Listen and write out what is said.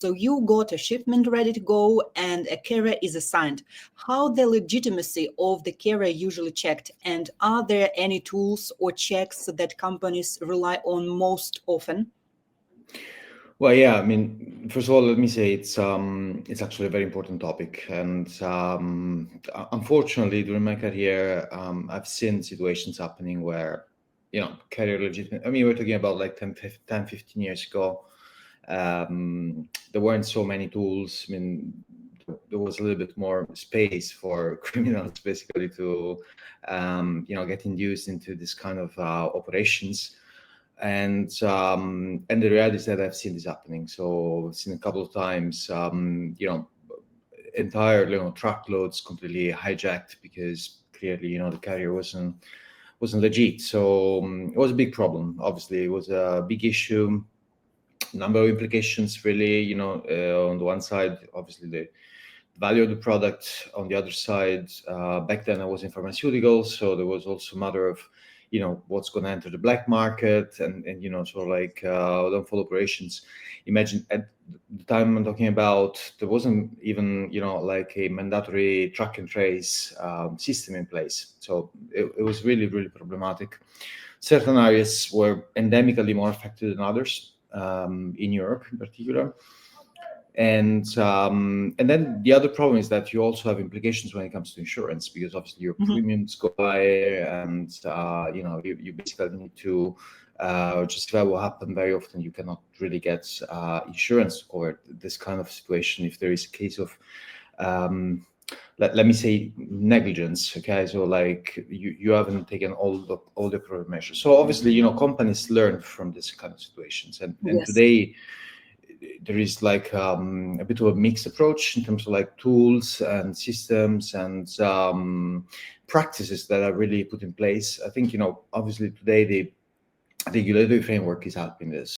So you got a shipment ready to go and a carrier is assigned. How the legitimacy of the carrier usually checked? And are there any tools or checks that companies rely on most often? Well, yeah, I mean, first of all, let me say it's actually a very important topic, and unfortunately, during my career, I've seen situations happening where, carrier legitimate. I mean, we're talking about like 15 years ago. There weren't so many tools. I mean, there was a little bit more space for criminals basically to, get induced into this kind of operations. And the reality is that I've seen this happening. So I've seen a couple of times, entire truckloads completely hijacked because clearly the carrier wasn't legit. So it was a big problem. Obviously, it was a big issue. Number of implications, really. On the one side, obviously the value of the product. On the other side, back then I was in pharmaceuticals, so there was also a matter of what's going to enter the black market and sort of like unlawful operations. Imagine at the time I'm talking about, there wasn't even like a mandatory track and trace system in place, so it was really, really problematic. Certain areas were endemically more affected than others, in Europe in particular. And then the other problem is that you also have implications when it comes to insurance, because obviously your premiums go higher, and you basically need to justify what happened. Very often you cannot really get insurance to cover this kind of situation if there is a case of let me say negligence. Okay, so like you haven't taken all the appropriate measures. So obviously companies learn from this kind of situations, and Yes. today there is like a bit of a mixed approach in terms of like tools and systems and practices that are really put in place. I think obviously today the regulatory framework is helping this.